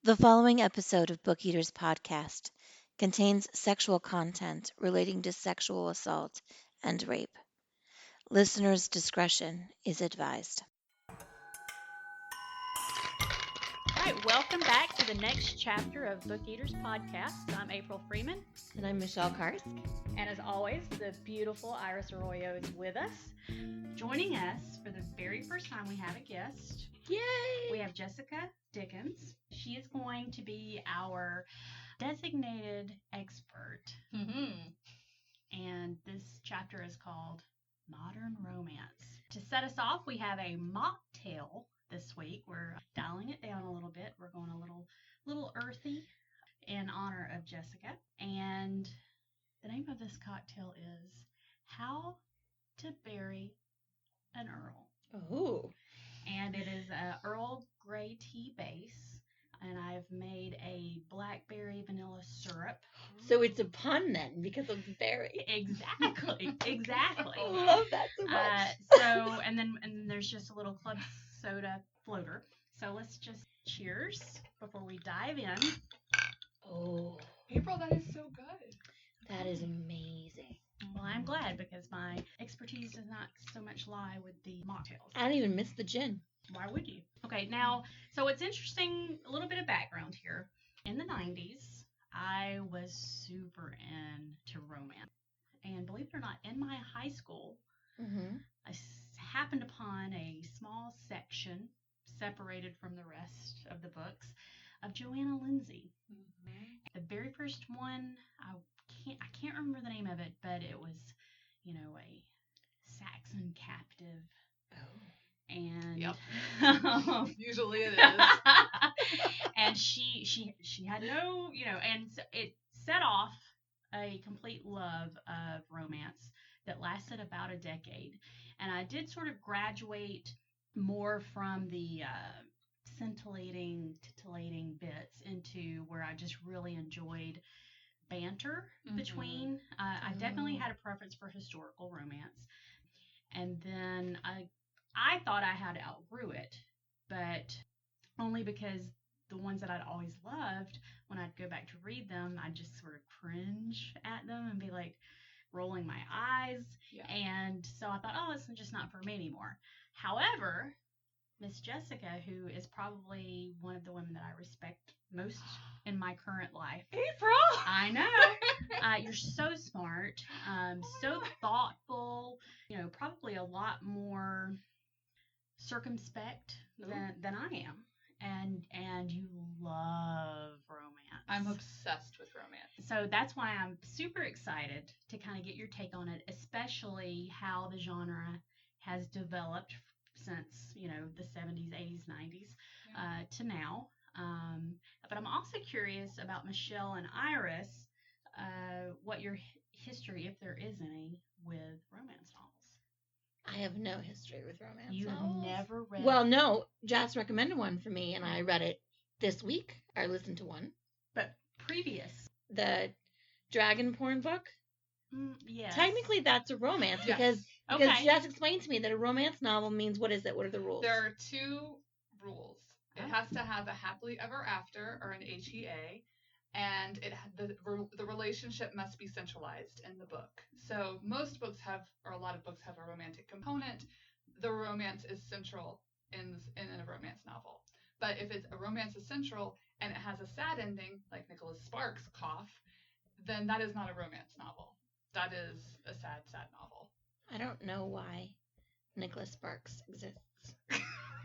The following episode of Book Eaters Podcast contains sexual content relating to sexual assault and rape. Listeners' discretion is advised. All right, welcome back to the next chapter of Book Eaters Podcast. I'm April Freeman. And I'm Michelle Karsk. And as always, the beautiful Iris Arroyo is with us. Joining us for the very first time, we have a guest. Yay! We have Jessica Dickens. She is going to be our designated expert. And this chapter is called Modern Romance. To set us off, we have a mocktail this week. We're dialing it down a little bit. We're going a little earthy in honor of Jessica. And the name of this cocktail is How to Bury an Earl. Oh. And it is a Earl Grey tea base. And I've made a blackberry vanilla syrup. So it's a pun then, because of the berry. Exactly. I love that so much. And then there's just a little club soda floater. So let's just cheers before we dive in. Oh, April, that is so good. that is amazing. Well, I'm glad because my expertise does not so much lie with the mocktails. I don't even miss the gin. Why would you? Okay, now, so it's interesting, a little bit of background here. In the 90s, I was super into romance. And believe it or not, in my high school, I happened upon a small section separated from the rest of the books of Joanna Lindsay. The very first one, I can't remember the name of it, but it was, a Saxon captive. Oh. And Yep. Usually it is. And she had no, and so it set off a complete love of romance that lasted about a decade. And I did sort of graduate more from the titillating bits into where I just really enjoyed banter between. I definitely had a preference for historical romance. And then I thought I had outgrew it, but only because the ones that I'd always loved, when I'd go back to read them, I'd just sort of cringe at them and be like rolling my eyes. Yeah. And so I thought, oh, it's just not for me anymore. However, Miss Jessica, who is probably one of the women that I respect most in my current life. April! I know. You're so smart, so thoughtful, probably a lot more circumspect than I am. And you love romance. I'm obsessed with romance. So that's why I'm super excited to kind of get your take on it, especially how the genre has developed since, the 70s, 80s, 90s to now. But I'm also curious about Michelle and Iris, what your history, if there is any, with romance novels. I have no history with romance You've novels. never read? Well, no. Jess recommended one for me, and I read it this week. I listened to one. But previous. The dragon porn book. Yes. Technically, that's a romance Yes. because Jess explained to me that a romance novel means what is it? What are the rules? There are two rules. It has to have a happily ever after or an HEA, and the relationship must be centralized in the book. So most books have, or a lot of books have, a romantic component. The romance is central in a romance novel. But if a romance is central and it has a sad ending, like Nicholas Sparks' Cough, then that is not a romance novel. That is a sad, sad novel. I don't know why Nicholas Sparks exists.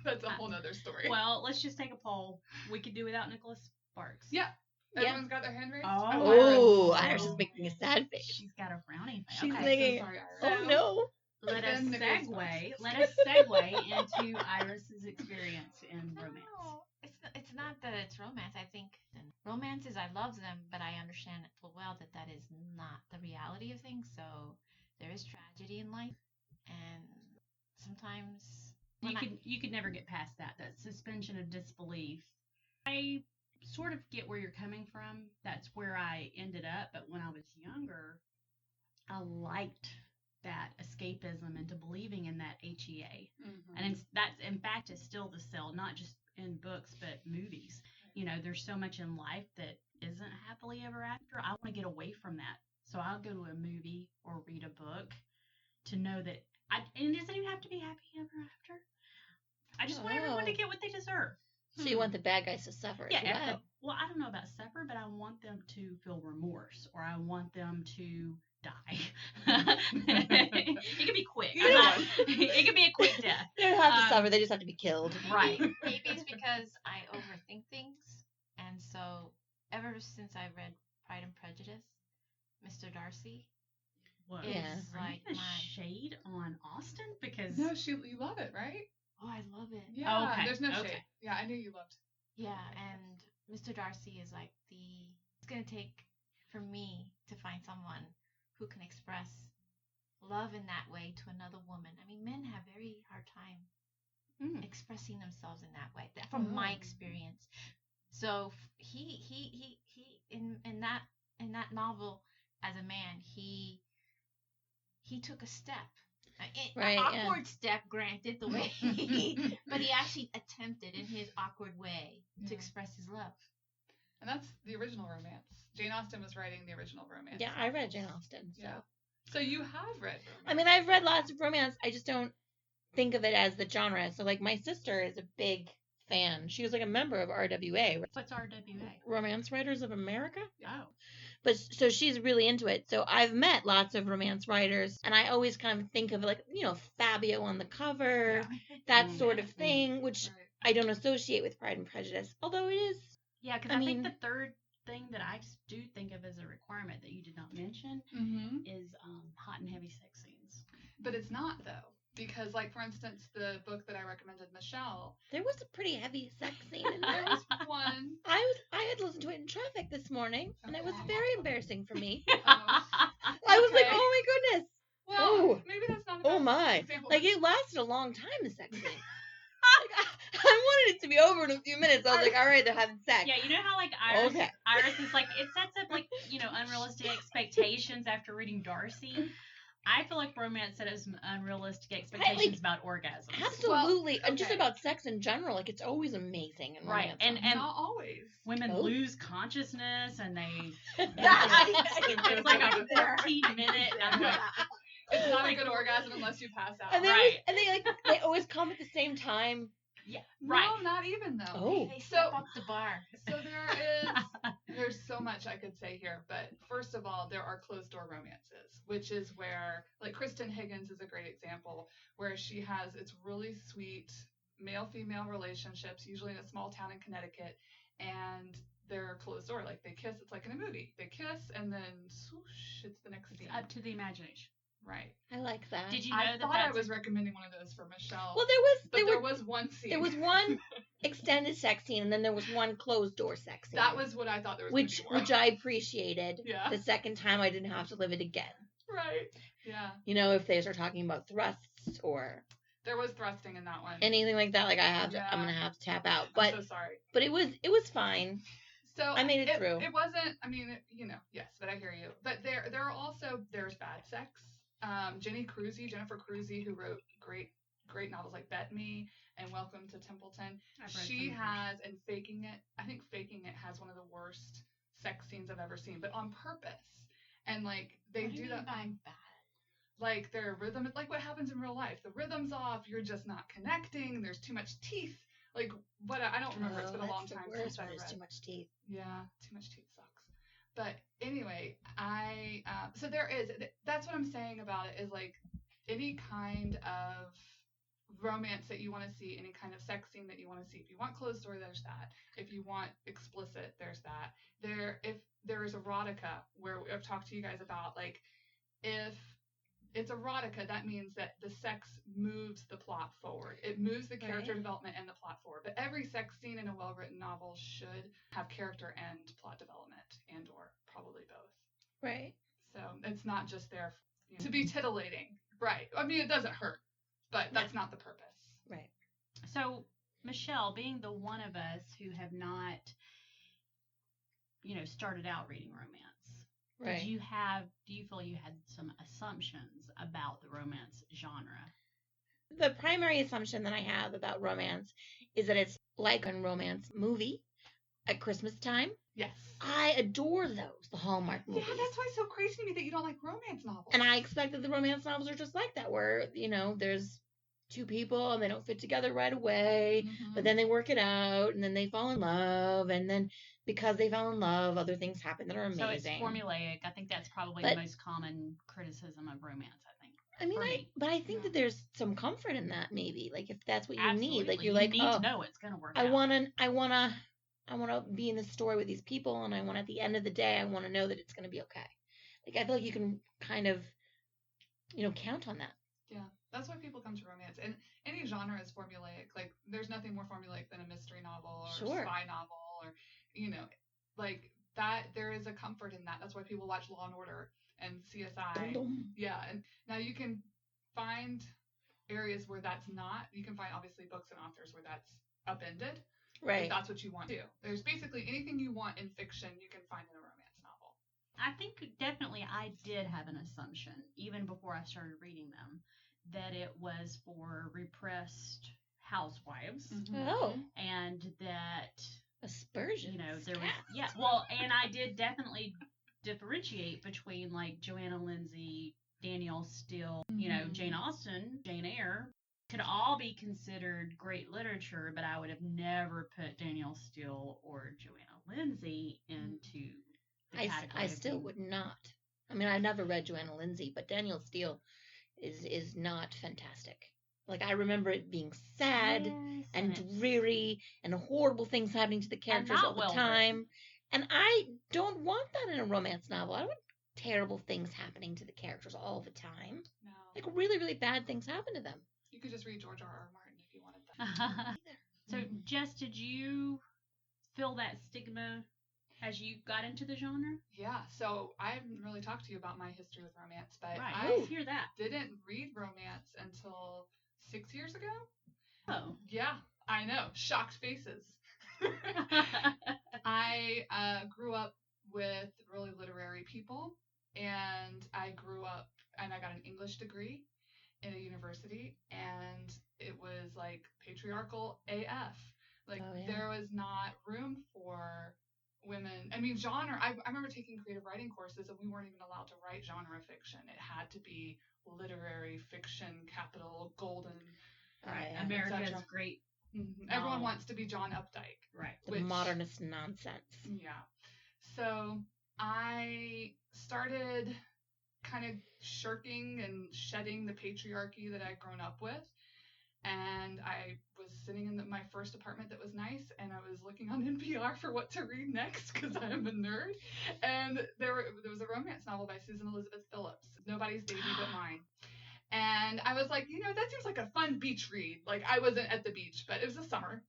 That's a whole nother story. Well, let's just take a poll. We could do without Nicholas Sparks. Yeah. Everyone's got their hand raised? Oh, Iris. Iris is making a sad face. She's got a frowny face. She's Okay. making. So sorry, Iris. Oh no. Let us Then Nicholas segue into Iris's experience in romance. No, it's not that it's romance. I think romances, I love them, but I understand full well that is not the reality of things. So there is tragedy in life, and sometimes You could never get past that suspension of disbelief. I sort of get where you're coming from. That's where I ended up. But when I was younger, I liked that escapism into believing in that HEA. And that, in fact, is still the sell, not just in books, but movies. there's so much in life that isn't happily ever after. I want to get away from that. So I'll go to a movie or read a book to know that and it doesn't even have to be happy ever after. I just want everyone to get what they deserve. So you want the bad guys to suffer as well? Well, I don't know about suffer, but I want them to feel remorse, or I want them to die. It could be quick. It could be a quick death. They don't have to suffer; they just have to be killed. Right. Maybe it's because I overthink things, and so ever since I read Pride and Prejudice, Mr. Darcy. What? Yeah. Are you gonna shade on Austen? Because No, you love it, right? Oh, I love it. Yeah, okay. There's no shade. Yeah, I knew you loved. Yeah, and Mr. Darcy is like it's gonna take for me to find someone who can express love in that way to another woman. I mean, men have very hard time expressing themselves in that way, from my experience. So he in that novel, as a man, he took a step. Awkward step, granted, the way but he actually attempted in his awkward way to express his love. And that's the original romance. Jane Austen was writing the original romance. Yeah, I read Jane Austen. So. Yeah. So you have read romance. I mean, I've read lots of romance. I just don't think of it as the genre. So, like, my sister is a big fan. She was, like, a member of RWA. What's RWA? Romance Writers of America. Oh. But so she's really into it. So I've met lots of romance writers, and I always kind of think of, like, Fabio on the cover, that sort of thing, which I don't associate with Pride and Prejudice, although it is. Yeah, because I think the third thing that I do think of as a requirement that you did not mention is hot and heavy sex scenes. But it's not, though. Because, like, for instance, the book that I recommended, Michelle. There was a pretty heavy sex scene in there. There was one. I had listened to it in traffic this morning, and it was very embarrassing for me. I was like, oh my goodness. Well, maybe that's not a Oh my. example. Like, it lasted a long time, the sex scene. I wanted it to be over in a few minutes. I was like, all right, they're having sex. Yeah, you know how, like, Iris is like, it sets up, like, unrealistic expectations after reading Darcy. I feel like romance set up some unrealistic expectations about orgasms. Absolutely. And just about sex in general. Like, it's always amazing in romance. And not always. Women lose consciousness, and they... it's like a 14-minute... It's not a good orgasm unless you pass out. And they always come at the same time. Yeah, right. No, not even though. Oh, they step up the bar. So there's so much I could say here, but first of all, there are closed door romances, which is where, like, Kristen Higgins is a great example, where she has it's really sweet male-female relationships, usually in a small town in Connecticut, and they're closed door, like they kiss. It's like in a movie, they kiss, and then swoosh, it's the next scene. Up to the imagination. Right. I like that. Did you know I thought I was recommending one of those for Michelle. Well, there was one scene. There was one extended sex scene, and then there was one closed door sex scene. That was what I thought there was. Which I appreciated. Yeah. The second time, I didn't have to live it again. Right. Yeah. If they start talking about thrusts or. There was thrusting in that one. Anything like that, like I'm gonna have to tap out. But I'm so sorry. But it was fine. So I made it through. It wasn't. I mean, yes, but I hear you. But there's bad sex. Jennifer Cruzy, who wrote great novels like Bet Me and Welcome to Templeton. She has, and Faking It. I think Faking It has one of the worst sex scenes I've ever seen, but on purpose. And like they do that. By bad? Like their rhythm, like what happens in real life. The rhythm's off. You're just not connecting. There's too much teeth. Like what? I don't remember. It's been a long time since I read. Too much teeth. Yeah, too much teeth sucks. But anyway, so there is, that's what I'm saying about it, is like any kind of romance that you want to see, any kind of sex scene that you want to see. If you want closed door, there's that. If you want explicit, there's that. If there is erotica, where I've talked to you guys about, like, if it's erotica, that means that the sex moves the plot forward. It moves the character development and the plot forward. But every sex scene in a well-written novel should have character and plot development, and or probably both. Right. So it's not just there to be titillating. Right. I mean, it doesn't hurt, but that's not the purpose. Right. So, Michelle, being the one of us who have not, started out reading romance, right. do you feel you had some assumptions about the romance genre? The primary assumption that I have about romance is that it's like a romance movie. at Christmas time. Yes. I adore those, the Hallmark movies. Yeah, that's why it's so crazy to me that you don't like romance novels. And I expect that the romance novels are just like that, where, there's two people and they don't fit together right away, but then they work it out and then they fall in love, and then because they fell in love, other things happen that are amazing. So it's formulaic. I think that's probably the most common criticism of romance, I think. I mean, I think that there's some comfort in that, maybe. Like, if that's what you Absolutely. need. Like, you're you like, need to know it's going to work out. I want to be in the story with these people, and I want, at the end of the day, I want to know that it's going to be okay. Like, I feel like you can kind of, count on that. Yeah, that's why people come to romance. And any genre is formulaic. Like, there's nothing more formulaic than a mystery novel or spy novel or, like that. There is a comfort in that. That's why people watch Law and Order and CSI. Dum, dum. Yeah, and now you can find areas where that's not. You can find, obviously, books and authors where that's upended. Right. If that's what you want to do. There's basically anything you want in fiction you can find in a romance novel. I think definitely I did have an assumption, even before I started reading them, that it was for repressed housewives. Oh. And that aspersion. There was well, and I did definitely differentiate between like Joanna Lindsay, Danielle Steele, Jane Austen, Jane Eyre. Could all be considered great literature, but I would have never put Danielle Steele or Joanna Lindsay into the category. I still would not. I mean, I've never read Joanna Lindsay, but Danielle Steele is not fantastic. Like, I remember it being sad and dreary and horrible things happening to the characters all the time. And I don't want that in a romance novel. I don't want terrible things happening to the characters all the time. No. Like, really, really bad things happen to them. You could just read George R.R. Martin if you wanted that. So, Jess, did you feel that stigma as you got into the genre? Yeah, so I haven't really talked to you about my history with romance, but I hear that. Didn't read romance until 6 years ago. Oh. Yeah, I know. Shocked faces. I grew up with really literary people, and I got an English degree in a university, and it was like patriarchal AF. Like, there was not room for women. I mean, genre. I remember taking creative writing courses, and we weren't even allowed to write genre fiction. It had to be literary fiction, capital, golden. America's great. Everyone wants to be John Updike. Right. The modernist nonsense. Yeah. So I started kind of shirking and shedding the patriarchy that I'd grown up with. And I was sitting in my first apartment that was nice, and I was looking on NPR for what to read next because I'm a nerd. And there was a romance novel by Susan Elizabeth Phillips, Nobody's Baby But Mine. And I was like, that seems like a fun beach read. Like, I wasn't at the beach, but it was the summer.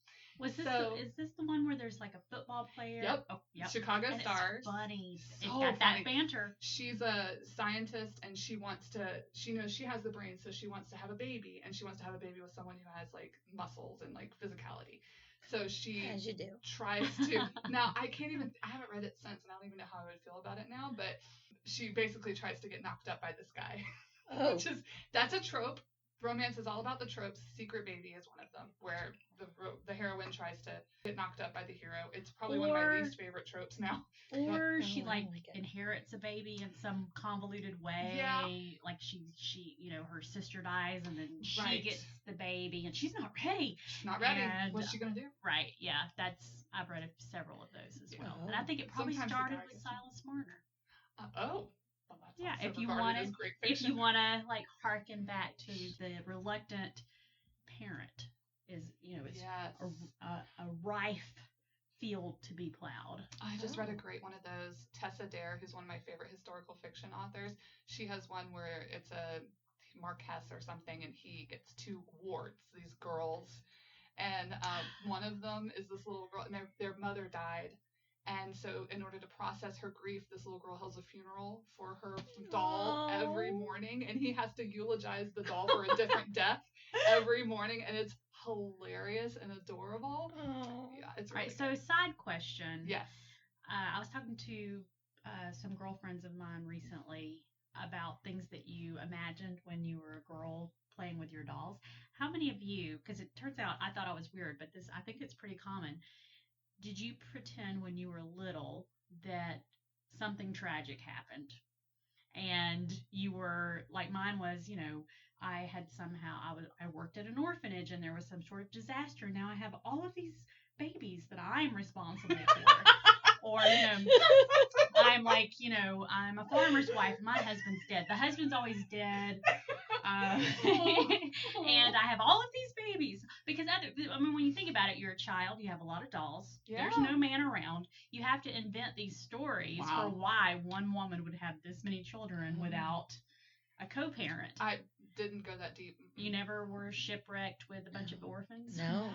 Is this the one where there's like a football player? Yep. Oh, yep. Chicago Stars. It's funny. So it's got that banter. She's a scientist, and she knows she has the brain, so she wants to have a baby, and she wants to have a baby with someone who has like muscles and like physicality. So she as you do tries to. Now I haven't read it since, and I don't even know how I would feel about it now. But she basically tries to get knocked up by this guy. Oh. That's a trope. Romance is all about the tropes. Secret Baby is one of them, where the heroine tries to get knocked up by the hero. It's probably one of my least favorite tropes now. Or she inherits a baby in some convoluted way. Yeah. Like she her sister dies, and then she gets the baby, and she's not ready. She's not ready. What's she gonna do? Right. Yeah. I've read several of those as well, and I think it probably started with Silas Marner. Yeah, if you want to like harken back to the reluctant parent is a rife field to be plowed. I just read a great one of those. Tessa Dare, who's one of my favorite historical fiction authors, she has one where it's a Marquess or something, and he gets two wards, these girls, and one of them is this little girl, and their mother died. And so in order to process her grief, this little girl holds a funeral for her doll every morning, and he has to eulogize the doll for a different death every morning, and it's hilarious and adorable. Yeah, it's really right. So, side question. Yes. I was talking to some girlfriends of mine recently about things that you imagined when you were a girl playing with your dolls. How many of you, because it turns out I thought I was weird, but I think it's pretty common, did you pretend when you were little that something tragic happened? And you were like mine was, I had somehow I worked at an orphanage and there was some sort of disaster. Now I have all of these babies that I'm responsible for. Or, I'm like, I'm a farmer's wife and my husband's dead. The husband's always dead. And I have all of these babies because when you think about it, you're a child, you have a lot of dolls. Yeah. There's no man around. You have to invent these stories for why one woman would have this many children without a co-parent. I didn't go that deep. You never were shipwrecked with a bunch of orphans? No.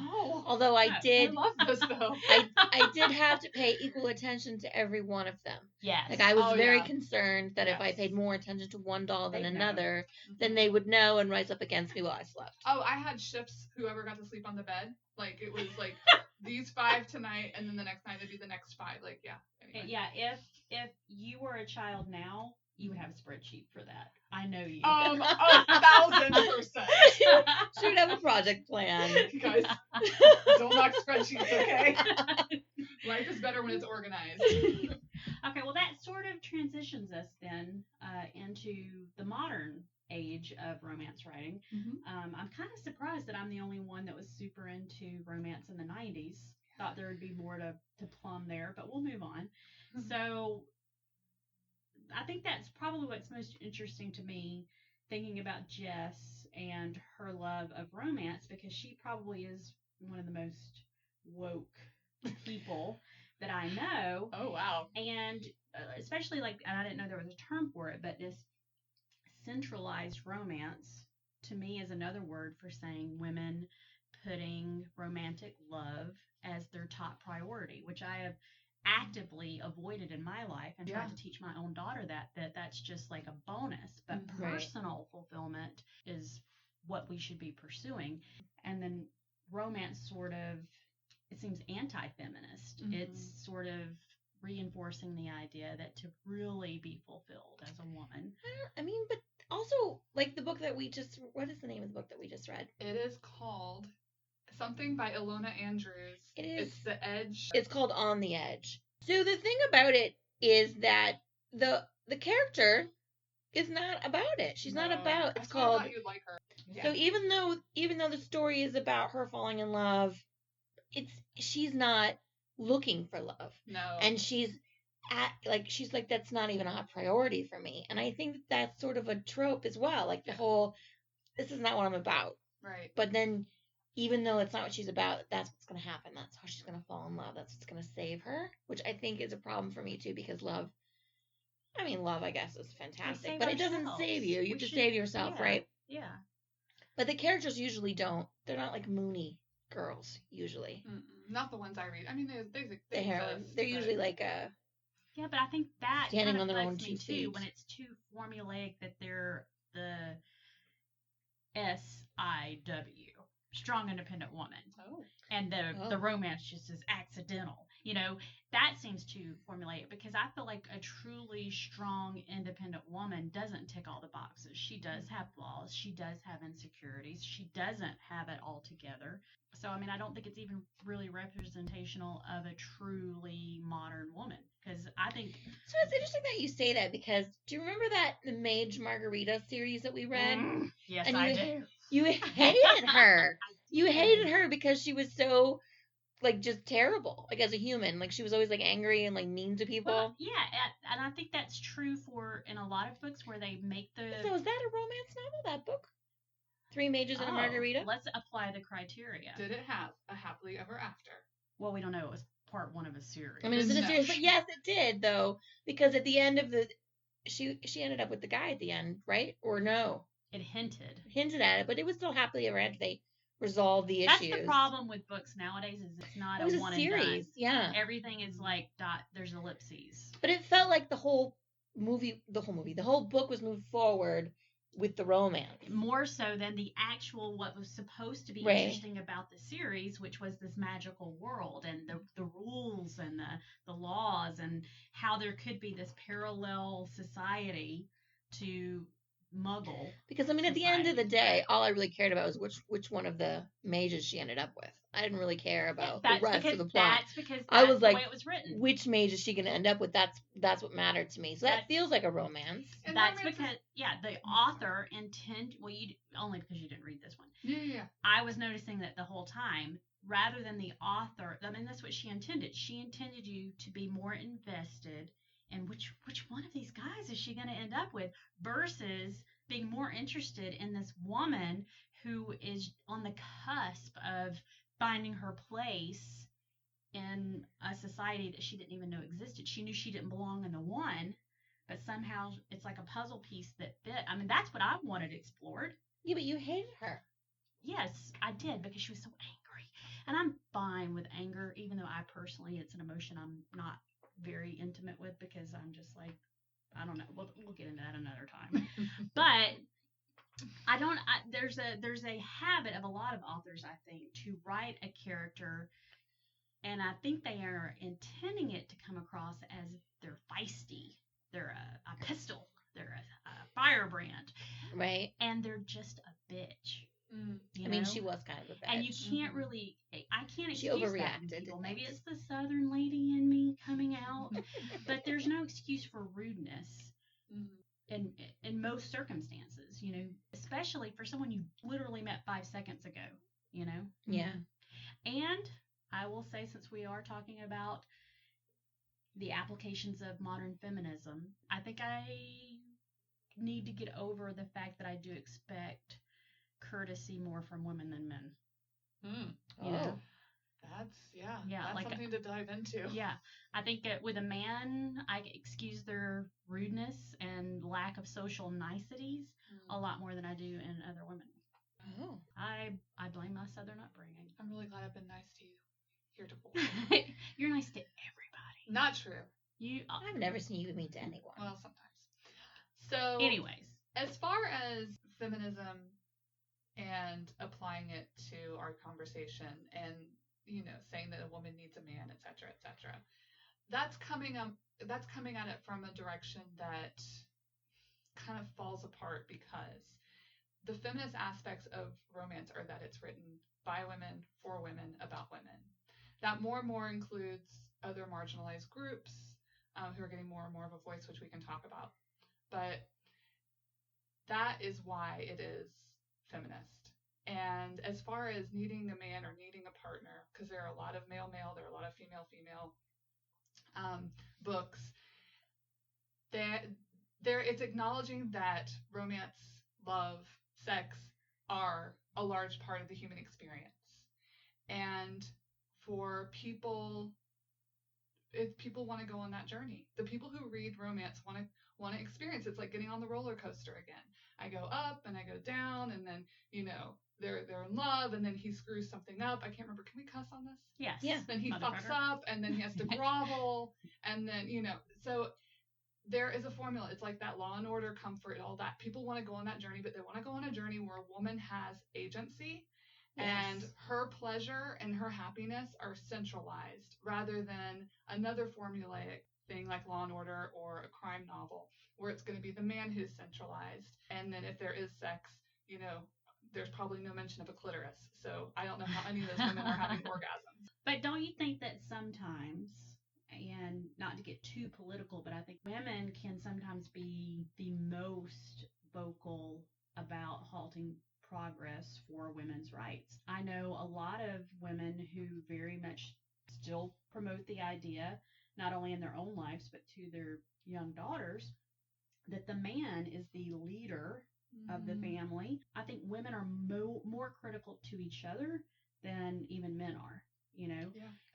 Although I did. I love those though. I did have to pay equal attention to every one of them. Yes. Like I was very concerned that if I paid more attention to one doll than another, then they would know and rise up against me while I slept. Oh, I had shifts. Whoever got to sleep on the bed, like it was like these 5 tonight, and then the next night it'd be the next 5. Like Anyway. Yeah. If you were a child now, you would have a spreadsheet for that. I know you. 1,000%. She would have a project plan. You guys, don't knock spreadsheets, okay? Life is better when it's organized. Okay, well that sort of transitions us then into the modern age of romance writing. Mm-hmm. I'm kind of surprised that I'm the only one that was super into romance in the 90s. Thought there would be more to plumb there, but we'll move on. Mm-hmm. So I think that's probably what's most interesting to me, thinking about Jess and her love of romance, because she probably is one of the most woke people that I know. Oh, wow. And especially and I didn't know there was a term for it, but this centralized romance to me is another word for saying women putting romantic love as their top priority, which I have actively avoided in my life and tried to teach my own daughter that's just like a bonus, but personal fulfillment is what we should be pursuing. And then romance sort of, it seems anti-feminist. It's sort of reinforcing the idea that to really be fulfilled as a woman. But also like the book that what is the name of the book that we just read? It is called something by Ilona Andrews. It's The Edge. It's called On the Edge. So the thing about it is that the character is not about it. She's not about. It's called. I thought you'd like her. Yeah. So even though the story is about her falling in love, she's not looking for love. No. And she's like that's not even a priority for me. And I think that's sort of a trope as well. Like the whole, this is not what I'm about. Right. But then, even though it's not what she's about, that's what's going to happen. That's how she's going to fall in love. That's what's going to save her, which I think is a problem for me too, because love, I guess, is fantastic, but it doesn't save you. You have to save yourself, right? Yeah. But the characters usually don't. They're not like moony girls, usually. Not the ones I read. The heroines. They're usually like a... Yeah, but I think that standing kind of on their own bugs me 2 too, feet. when it's too formulaic that they're the SIW, strong independent woman. Oh. And the romance just is accidental. That seems too formulaic, because I feel like a truly strong independent woman doesn't tick all the boxes. She does have flaws. She does have insecurities. She doesn't have it all together. So, I don't think it's even really representational of a truly modern woman, because I think... So it's interesting that you say that, because do you remember the Mage Margarita series that we read? Yes, I do. You hated her. You hated her because she was so, just terrible, as a human. She was always, angry and, mean to people. Well, yeah, and I think that's true in a lot of books where they make the... So is that a romance novel, that book? 3 Mages and a Margarita? Let's apply the criteria. Did it have a happily ever after? Well, we don't know. It was part 1 of a series. Is it a series? But yes, it did, though, because at the end of she ended up with the guy at the end, right? Or no? It hinted at it, but it was still happily ever after they resolved the issues. That's the problem with books nowadays, is it's not a one series. And done. Yeah, everything is there's ellipses. But it felt like the whole book was moved forward with the romance more so than the actual what was supposed to be interesting about the series, which was this magical world and the rules and the laws, and how there could be this parallel society to muggle. Because, I mean, at the end of the day, all I really cared about was which one of the mages she ended up with. I didn't really care about the rest of the plot. That's because I was the like, way it was written. Which mage is she going to end up with? That's what mattered to me. So that feels like a romance. And that's because, the author only because you didn't read this one. Yeah. I was noticing that the whole time, rather than the author, I mean, that's what she intended. She intended you to be more invested in which one of these guys is she going to end up with, versus being more interested in this woman who is on the cusp of finding her place in a society that she didn't even know existed. She knew she didn't belong in the one, but somehow it's like a puzzle piece that fit. I mean, that's what I wanted explored. Yeah, but you hated her. Yes, I did, because she was so angry. And I'm fine with anger, even though I personally, it's an emotion I'm not very intimate with, because I'm just like, I don't know. We'll get into that another time. But there's a habit of a lot of authors, I think, to write a character, and I think they are intending it to come across as they're feisty, they're a pistol, they're a firebrand, right? And they're just a bitch. I mean, she was kind of a bitch. And you can't really, I can't excuse she overreacted that in people. Maybe it's the Southern lady in me coming out, but there's no excuse for rudeness in most circumstances, especially for someone you literally met 5 seconds ago, Yeah. And I will say, since we are talking about the applications of modern feminism, I think I need to get over the fact that I do expect courtesy more from women than men. You know? That's like something to dive into. Yeah, I think with a man, I excuse their rudeness and lack of social niceties a lot more than I do in other women. Oh, I blame my Southern upbringing. I'm really glad I've been nice to you heretofore. You're nice to everybody. Not true. I've never seen you mean to anyone. Well, sometimes. So, anyways, as far as feminism and applying it to our conversation, and saying that a woman needs a man, etc., etc., that's coming at it from a direction that kind of falls apart, because the feminist aspects of romance are that it's written by women, for women, about women. That more and more includes other marginalized groups who are getting more and more of a voice, which we can talk about. But that is why it is feminist. And as far as needing a man or needing a partner, because there are a lot of male-male, there are a lot of female-female books, it's acknowledging that romance, love, sex are a large part of the human experience. And for people, if people want to go on that journey, the people who read romance want to experience. It's like getting on the roller coaster again. I go up and I go down, and then they're in love, and then he screws something up. I can't remember. Can we cuss on this? Yes. Yeah. Then he fucks up, and then he has to grovel, and then so there is a formula. It's like that Law and Order comfort, all that. People want to go on that journey, but they want to go on a journey where a woman has agency. Yes. And her pleasure and her happiness are centralized, rather than another formulaic thing like Law and Order or a crime novel, where it's going to be the man who's centralized. And then if there is sex, there's probably no mention of a clitoris. So I don't know how any of those women are having orgasms. But don't you think that sometimes, and not to get too political, but I think women can sometimes be the most vocal about halting progress for women's rights. I know a lot of women who very much still promote the idea, not only in their own lives, but to their young daughters, that the man is the leader of the family. I think women are more critical to each other than even men are, Yeah.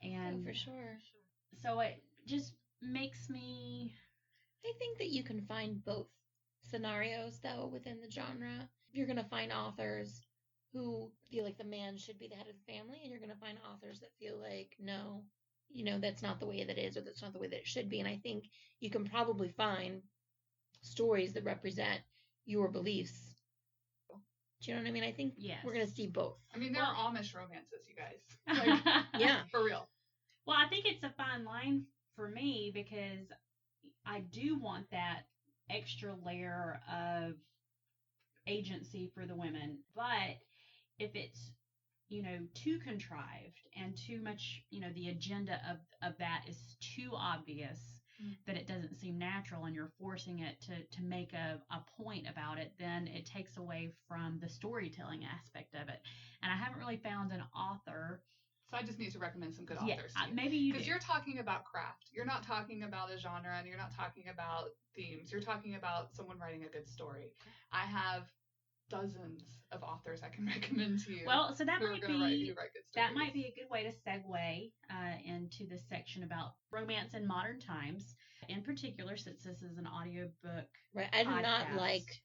And for sure. So it just makes me... I think that you can find both scenarios, though, within the genre. You're going to find authors who feel like the man should be the head of the family, and you're going to find authors that feel like, no, that's not the way that it is, or that's not the way that it should be. And I think you can probably find stories that represent your beliefs. Do you know what I mean? I think we're going to see both. I mean, there are Amish romances, you guys. Like, yeah. For real. Well, I think it's a fine line for me, because I do want that extra layer of agency for the women. But if it's, too contrived and too much, the agenda of that is too obvious that it doesn't seem natural and you're forcing it to make a point about it, then it takes away from the storytelling aspect of it. And I haven't really found an author. So I just need to recommend some good authors to you. Maybe you do. Because you're talking about craft. You're not talking about a genre and you're not talking about themes. You're talking about someone writing a good story. I have dozens of authors I can recommend to you. Well, so that might write good stories. be a good way to segue into this section about romance in modern times, in particular, since this is an audiobook. Right. I do podcast. not like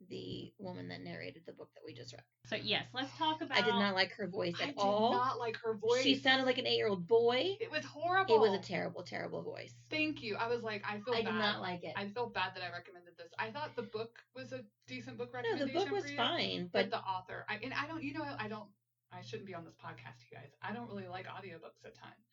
the woman that narrated the book that we just read. So yes, let's talk about. I did not like her voice at all. I did not like her voice. She sounded like an 8-year-old boy. It was horrible. It was a terrible, terrible voice. Thank you. I was like, I feel bad. I did not like it. I feel bad that I recommended this. I thought the book was a decent book recommendation. No, the book was for you, fine, but the author. I shouldn't be on this podcast, you guys. I don't really like audiobooks at times.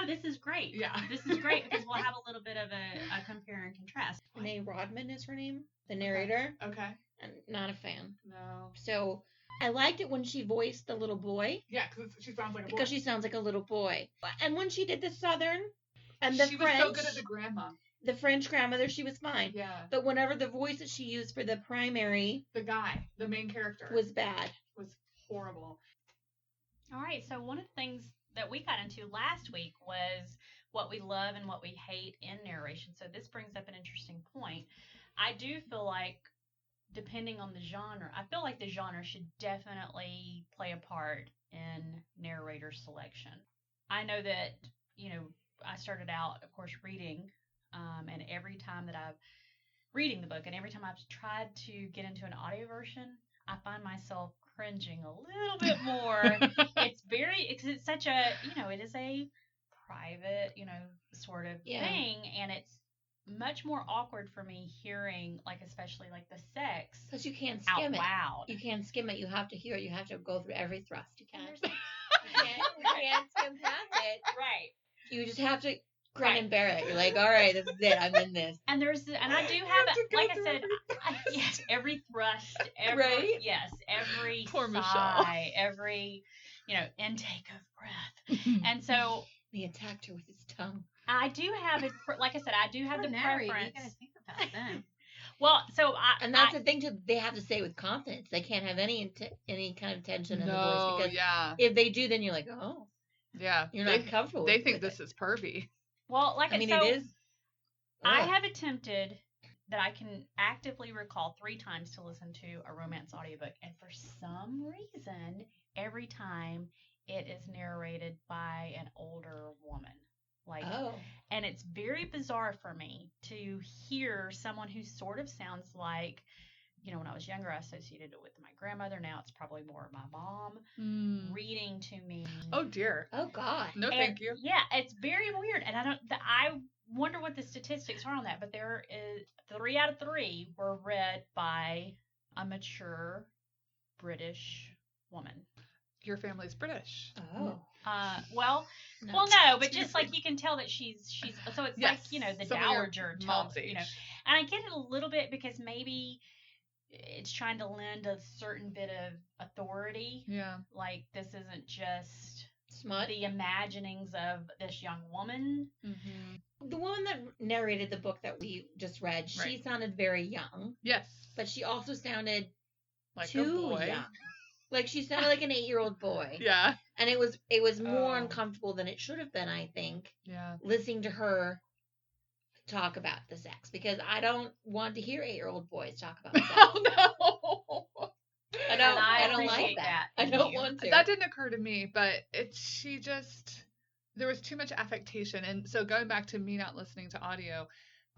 This is great. Yeah. This is great because we'll have a little bit of a compare and contrast. Renee Rodman is her name, the narrator. Okay. I'm not a fan. No. So I liked it when she voiced the little boy. Yeah, because she sounds like a boy. Because she sounds like a little boy. And when she did the Southern and the she French. She was so good as a grandma. The French grandmother, she was fine. Yeah. But whenever the voice that she used for the primary. The guy, the main character. Was bad. Was horrible. All right, so one of the things that we got into last week was what we love and what we hate in narration. So this brings up an interesting point. I do feel like, depending on the genre, I feel like the genre should definitely play a part in narrator selection. I know that, I started out, of course, reading, and every time that I've reading the book and every time I've tried to get into an audio version, I find myself cringing a little bit more. It's such a, it is a private, sort of thing, and it's much more awkward for me hearing, like, especially like the sex. Because you can't skim it. Loud. You can't skim it. You have to hear it. You have to go through every thrust. You can't skim past it. Right. You just have to grin and bear it. You're like, all right, this is it. I'm in this. And I do have it, like I said, yes, every thrust, right? Yes, every Poor sigh, every, intake of breath. And so he attacked her with his tongue. I do have it, like I said, I do have the preference. You gotta think about them. Well, so and that's the thing too. They have to say with confidence. They can't have any kind of tension in the voice, because if they do, then you're like, oh, yeah, you're not comfortable. They think this is pervy. Well, like it is. I have attempted that I can actively recall 3 times to listen to a romance audiobook, and for some reason, every time it is narrated by an older woman. And it's very bizarre for me to hear someone who sort of sounds like, when I was younger, I associated it with my grandmother. Now it's probably more my mom reading to me. Oh dear. Oh God. No, thank you. Yeah, it's very weird, and I wonder what the statistics are on that. But there is 3 out of 3 were read by a mature British woman. Your family's British. Oh. No, but just like you can tell that she's so it's like, the dowager mom's type, age. And I get it a little bit because maybe it's trying to lend a certain bit of authority. Yeah. Like, this isn't just smut, the imaginings of this young woman. Mm-hmm. The woman that narrated the book that we just read, she sounded very young. Yes. But she also sounded like too a boy. young. Like, she sounded like an 8-year-old boy. Yeah. And it was more uncomfortable than it should have been, I think. Yeah. Listening to her talk about the sex, because I don't want to hear 8-year-old boys talk about sex. Oh no. I don't like that. I don't want to. That didn't occur to me, but there was too much affectation. And so going back to me not listening to audio,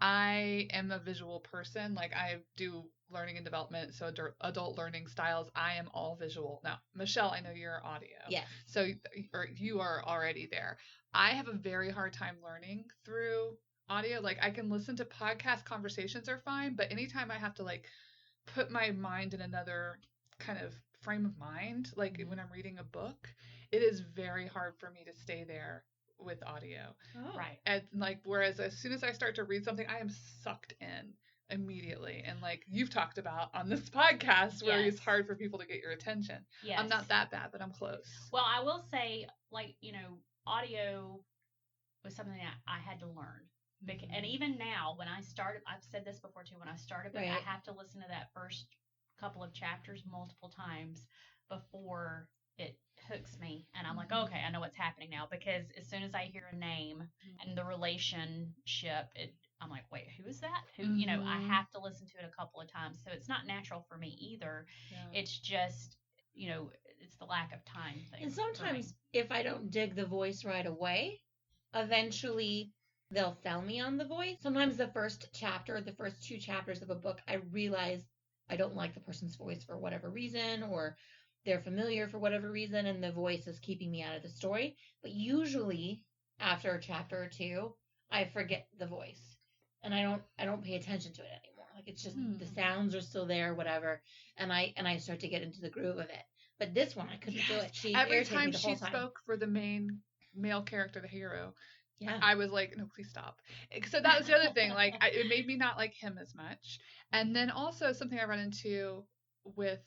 I am a visual person. Like, I do learning and development, so adult learning styles. I am all visual. Now, Michelle, I know you're audio. Yes. So you are already there. I have a very hard time learning through audio. Like, I can listen to podcasts, conversations are fine, but anytime I have to, like, put my mind in another kind of frame of mind, like when I'm reading a book, it is very hard for me to stay there with audio. Oh. Right. And, like, whereas as soon as I start to read something, I am sucked in. immediately. And like you've talked about on this podcast where Yes. it's hard for people to get your attention. Yes. I'm not that bad, but I'm close. Well, I will say, like, audio was something that I had to learn. And even now, when I started, I've said this before too, when I started, but I have to listen to that first couple of chapters multiple times before it hooks me. And I'm like, okay, I know what's happening now. Because as soon as I hear a name and the relationship, I'm like, wait, who is that? Who, I have to listen to it a couple of times. So it's not natural for me either. Yeah. It's just, it's the lack of time thing. And sometimes if I don't dig the voice right away, eventually they'll sell me on the voice. Sometimes the first chapter, the first 2 chapters of a book, I realize I don't like the person's voice for whatever reason, or they're familiar for whatever reason, and the voice is keeping me out of the story. But usually after a chapter or 2, I forget the voice. And I don't pay attention to it anymore. Like it's just the sounds are still there, whatever, and I start to get into the groove of it. But this one I couldn't do it. She every irritated time me the whole she time. spoke for the main male character, the hero. Yeah. I was like, no, please stop. So that was the other thing. Like it made me not like him as much. And then also something I run into with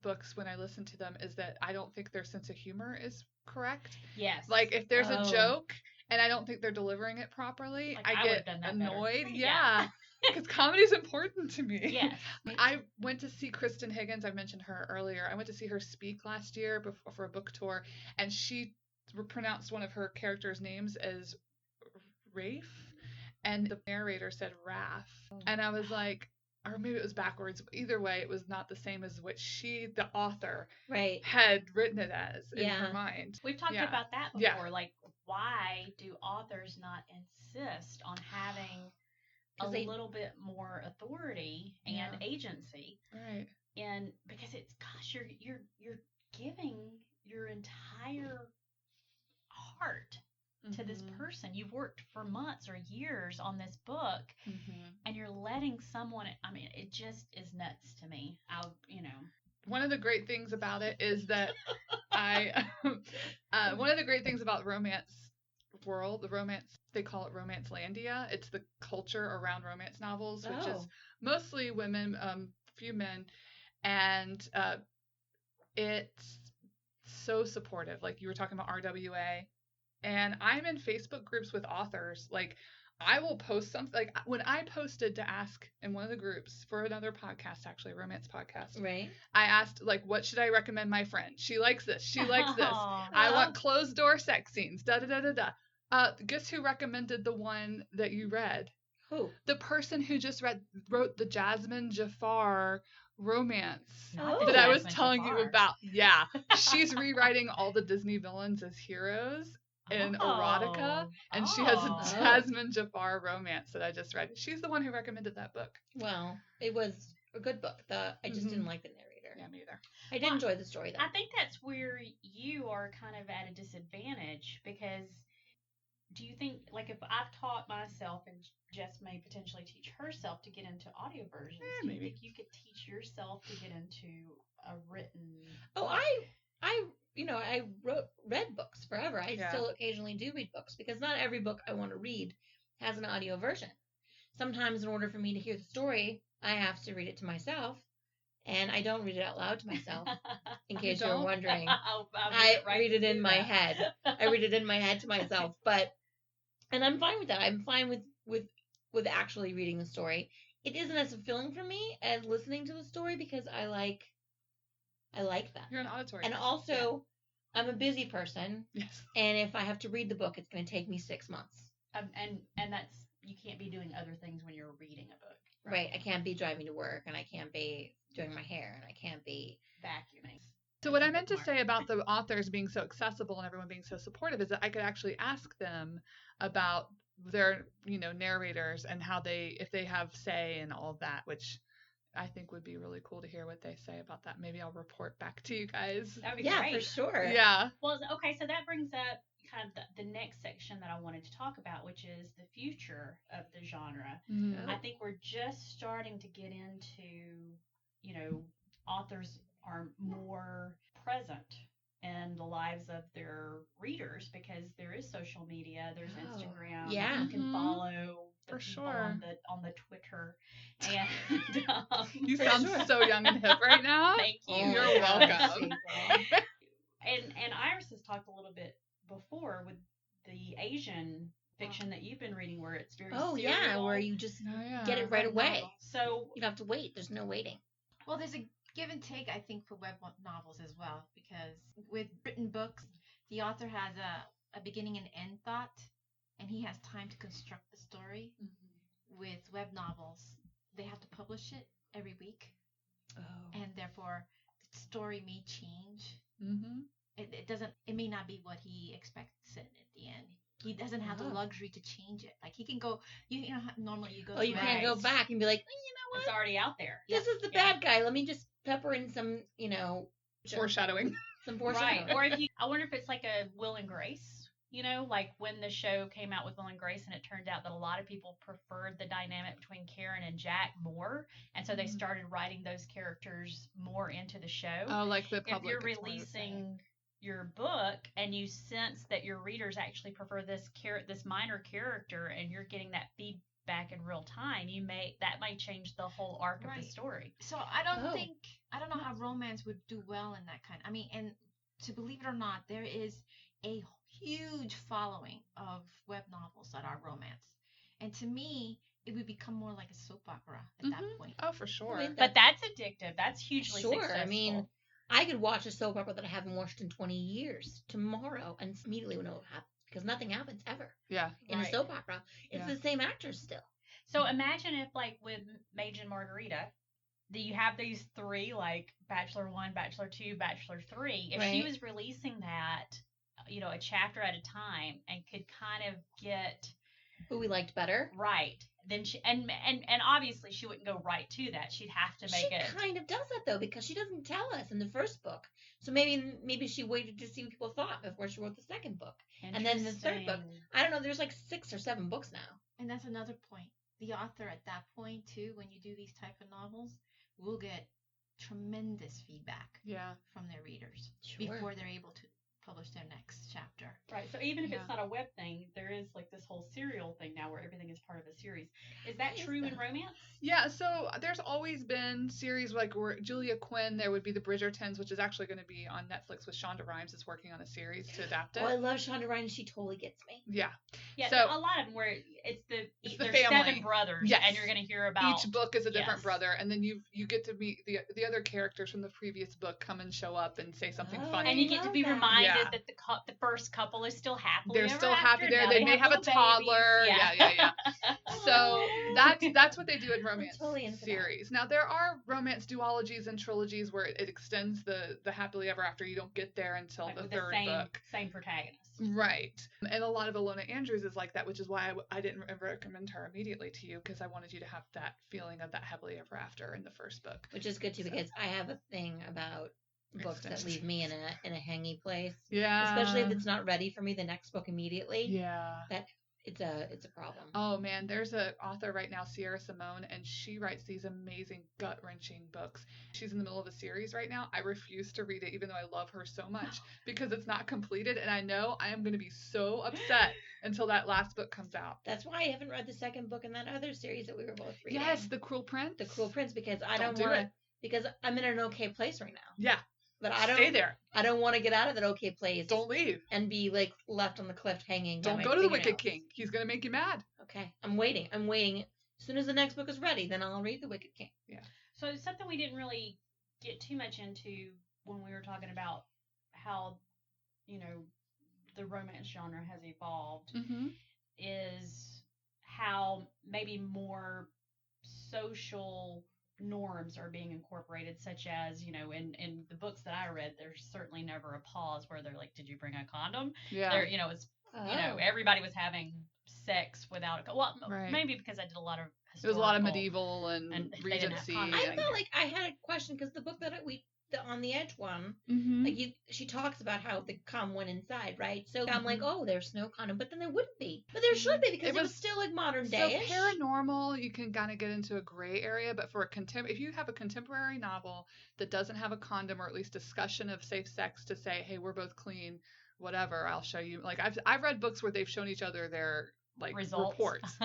books when I listen to them is that I don't think their sense of humor is correct. Yes. Like if there's a joke and I don't think they're delivering it properly, like, I get annoyed. Better. Yeah. Because comedy is important to me. Yes. I went to see Kristen Higgins. I mentioned her earlier. I went to see her speak last year for a book tour, and she pronounced one of her characters' names as Rafe, and the narrator said Raph. And I was like, or maybe it was backwards. Either way, it was not the same as what the author, had written it as in her mind. We've talked about that before. Yeah. Like, why do authors not insist on having a little bit more authority and agency? Right. And because it's, gosh, you're giving your entire heart to this person. You've worked for months or years on this book, and you're letting someone, I mean, it just is nuts to me. One of the great things about it is that one of the great things about romance world, the romance, they call it Romance-landia. It's the culture around romance novels, which is mostly women, few men, and it's so supportive. Like you were talking about RWA. And I'm in Facebook groups with authors. Like, I will post something. Like, when I posted to ask in one of the groups for another podcast, actually, a romance podcast. Right. I asked, like, what should I recommend my friend? She likes this. She likes this. I want closed door sex scenes. Da-da-da-da-da. Guess who recommended the one that you read? Who? The person who just wrote the Jasmine Jafar romance that I was telling you about. Yeah. She's rewriting all the Disney villains as heroes in erotica, and she has a Jasmine Jafar romance that I just read. She's the one who recommended that book. Well, it was a good book. I just didn't like the narrator. Yeah, me either. I did enjoy the story, though. I think that's where you are kind of at a disadvantage, because do you think, like, if I've taught myself, and Jess may potentially teach herself to get into audio versions, do you think you could teach yourself to get into a written book? I read books forever. I still occasionally do read books, because not every book I want to read has an audio version. Sometimes in order for me to hear the story, I have to read it to myself, and I don't read it out loud to myself, in case you're wondering. I read it in my head. I read it in my head to myself, and I'm fine with that. I'm fine with actually reading the story. It isn't as fulfilling for me as listening to the story, because I like that. You're an auditory. And also, I'm a busy person. Yes. And if I have to read the book, it's going to take me 6 months. And that's, you can't be doing other things when you're reading a book. Right. I can't be driving to work, and I can't be doing my hair, and I can't be vacuuming. So what I meant to say about the authors being so accessible and everyone being so supportive is that I could actually ask them about their, narrators and how if they have say and all of that, which I think would be really cool to hear what they say about that. Maybe I'll report back to you guys. That would be great. For sure. Yeah. Well, okay, so that brings up kind of the next section that I wanted to talk about, which is the future of the genre. Mm-hmm. I think we're just starting to get into, authors are more present in the lives of their readers, because there is social media, there's Instagram, yeah. you can follow the people sure. on the Twitter, and You For sound sure. so young and hip right now. thank you. Oh, You're God, welcome. people. And Iris has talked a little bit before with the Asian fiction that you've been reading, where it's very Oh, serial. yeah, where you just Oh, yeah. get it right Web away. novels. So You don't have to wait. There's no waiting. Well, there's a give and take, I think, for web novels as well, because with written books, the author has a beginning and end thought, and he has time to construct the story. With web novels, they have to publish it every week, Oh. and therefore the story may change. Mm-hmm. It may not be what he expects it at the end. He doesn't have the Oh. luxury to change it. Like he can go, you know, how normally you go. Oh, you to can't a- go back and be like, you know it's what? already out there. This is the Yeah. bad guy. Let me just pepper in some, Foreshadowing. some Right. foreshadowing. Or if you, I wonder if it's like a Will and Grace. You know, like when the show came out with Will and Grace, and it turned out that a lot of people preferred the dynamic between Karen and Jack more, and so they started writing those characters more into the show. Oh, like the If public. you're gets more to say. releasing your book and you sense that your readers actually prefer this minor character, and you're getting that feedback in real time, that might change the whole arc of Right. the story. So I don't Oh. know how romance would do well in that kind. I mean, and to believe it or not, there is a huge following of web novels that are romance. And to me, it would become more like a soap opera at that point. Oh, for sure. I mean, But that's addictive. That's hugely Sure. successful. I mean, I could watch a soap opera that I haven't watched in 20 years tomorrow and immediately know what happens because nothing happens ever Yeah. in Right. a soap opera. It's Yeah. the same actors still. So imagine if, like, with Mage and Margarita, do you have these three, like, Bachelor 1, Bachelor 2, Bachelor 3? If she Right. was releasing that, you know, a chapter at a time, and could kind of get Who we liked better. right, then she, and obviously she wouldn't go right to that. She'd have to make She it. kind of does that though because she doesn't tell us in the first book. So maybe she waited to see what people thought before she wrote the second book. And then the third book. Interesting. I don't know. There's like 6 or 7 books now. And that's another point. The author at that point too, when you do these type of novels, will get tremendous feedback Yeah. from their readers Sure. before they're able to publish their next chapter. Right. So even if Yeah. it's not a web thing, there is like this whole serial thing now where everything is part of a series. Is that What is true in that? romance? Yeah, so there's always been series like where Julia Quinn, there would be the Bridgertons, which is actually going to be on Netflix with Shonda Rhimes is working on a series to adapt it. Oh, I love Shonda Rhimes. She totally gets me. Yeah. Yeah, So- a lot of them where it's the the there's family. 7 brothers, Yes. and you're going to hear about Each book is a different Yes. brother, and then you get to meet the other characters from the previous book come and show up and say something Oh, funny. and you get to love be that. reminded Yeah. that the first couple is still happily They're ever still after. happy there. Now They may have a little babies. toddler. Yeah. Yeah. So that's what they do in romance totally into that. series. Now there are romance duologies and trilogies where it extends the happily ever after. You don't get there until Like the with third the book. same protagonist. Right. And a lot of Ilona Andrews is like that, which is why I didn't recommend her immediately to you, because I wanted you to have that feeling of that happily ever after in the first book. Which is good too because I have a thing about books that leave me in a hangy place. Yeah. Especially if it's not ready for me the next book immediately. Yeah. It's a problem. Oh man, there's an author right now, Sierra Simone, and she writes these amazing gut-wrenching books. She's in the middle of a series right now. I refuse to read it even though I love her so much because it's not completed, and I know I am going to be so upset until that last book comes out. That's why I haven't read the second book in that other series that we were both reading. Yes, The Cruel Prince. The Cruel Prince, because I Don't don't do want it. to, because I'm in an okay place right now. Yeah. But I Stay there. don't want to get out of that okay place. Don't leave. And be like left on the cliff hanging. by Don't my go to the Wicked fingernails. King. He's going to make you mad. Okay, I'm waiting. As soon as the next book is ready, then I'll read the Wicked King. So something we didn't really get too much into when we were talking about how, you know, the romance genre has evolved Mm-hmm. is how maybe more social norms are being incorporated, such as, you know, in the books that I read, there's certainly never a pause where they're like, did you bring a condom? Yeah. There, you know, it's, you know, everybody was having sex without a well, Right. maybe because I did a lot of It was a lot of historical- medieval and and they didn't have Regency. condoms. I Yeah. felt like I had a question because the book that the On the Edge one, Mm-hmm. like she talks about how the condom went inside, right? So I'm like, oh, there's no condom, but then there wouldn't be, but there should be because It it was- was still like modern So day. paranormal, you can kind of get into a gray area, but for if you have a contemporary novel that doesn't have a condom or at least discussion of safe sex to say, hey, we're both clean, whatever, I'll show you. Like I've read books where they've shown each other their like Results. reports.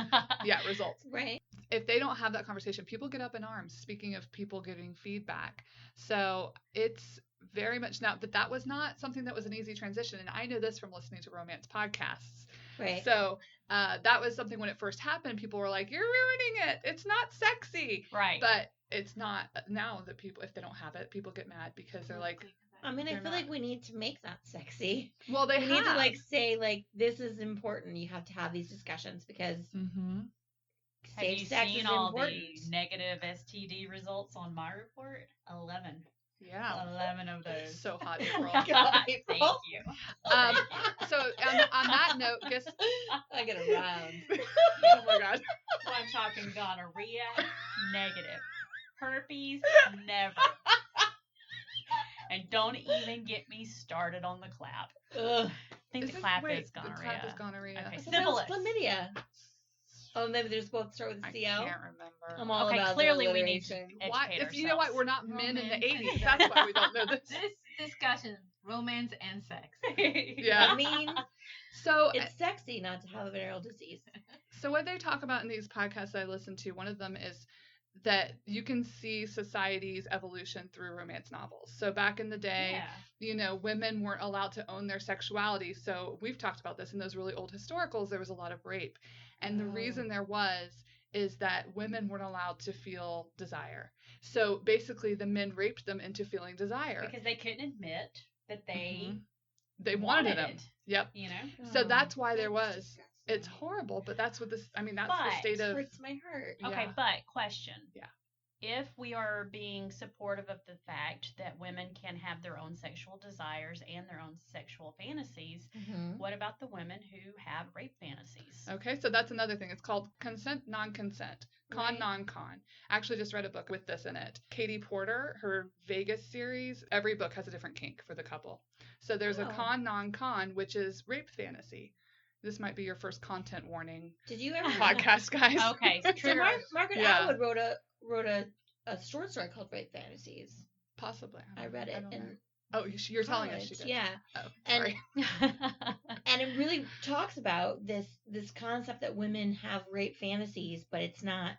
Yeah, results. Right. If they don't have that conversation, people get up in arms. Speaking of people giving feedback. So it's very much now, but that was not something that was an easy transition. And I know this from listening to romance podcasts. Right. So that was something when it first happened, people were like, you're ruining it. It's not sexy. Right. But it's not now that people, if they don't have it, people get mad because they're like, I mean, I they're feel not. like we need to make that sexy. well, they We have. need to like say like this is important. You have to have these discussions because Mm-hmm. Have you safe sex seen is all important. the negative STD results on my report? 11. Yeah. 11 of those. So hot, April. God, Thank April. you. So on that note, guess. I get a round. Oh my God. Well, I'm talking gonorrhea, negative. Herpes, never. And don't even get me started on the clap. Ugh. I think the clap is gonorrhea. The clap is gonorrhea. Okay. What about Syphilis. chlamydia? Oh, maybe they're supposed to start with I CL. can't remember. I'm all Okay, about clearly the we need to alliteration. Why? educate If you know what, ourselves. we're not men in the Romance. 80s. That's why we don't know this. This discussion, romance and sex. Yeah. I mean, So it's sexy not to have a venereal disease. So what they talk about in these podcasts I listen to, one of them is that you can see society's evolution through romance novels. So back in the day, Yeah. Women weren't allowed to own their sexuality. So we've talked about this in those really old historicals, there was a lot of rape. And the reason there is that women weren't allowed to feel desire. So basically the men raped them into feeling desire. Because they couldn't admit that they They wanted them. it. Yep. You know? So that's why there That's was. disgusting. It's horrible, but that's what this. I mean, that's But- the state It of. hurts my heart. Okay, Yeah. but question. Yeah. If we are being supportive of the fact that women can have their own sexual desires and their own sexual fantasies, Mm-hmm. what about the women who have rape fantasies? Okay, so that's another thing. It's called consent, non-consent, con, Right. non-con. I actually just read a book with this in it. Katie Porter, her Vegas series, every book has a different kink for the couple. So there's a Oh. con, non-con, which is rape fantasy. This might be your first content warning Did you ever podcast, guys. Okay, So trigger. Margaret Yeah. Atwood wrote a short story called Rape Fantasies. Possibly. I read it don't know. in Oh, you're telling us she college. did. Yeah. Oh, And- sorry. And it really talks about this concept that women have rape fantasies, but it's not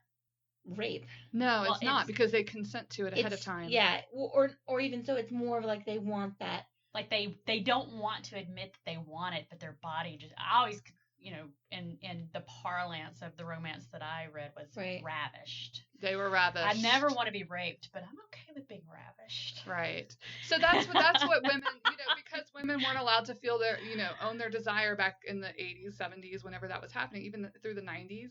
rape. No, Well, it's not it's- because they consent to it ahead of It's- time. Yeah, or even so, it's more of like they want that. Like they don't want to admit that they want it, but their body just. I always, in the parlance of the romance that I read was Right. ravished. They were ravished. I never want to be raped, but I'm okay with being ravished. Right. So that's what women, because women weren't allowed to feel their, own their desire back in the 80s, 70s, whenever that was happening, even through the 90s.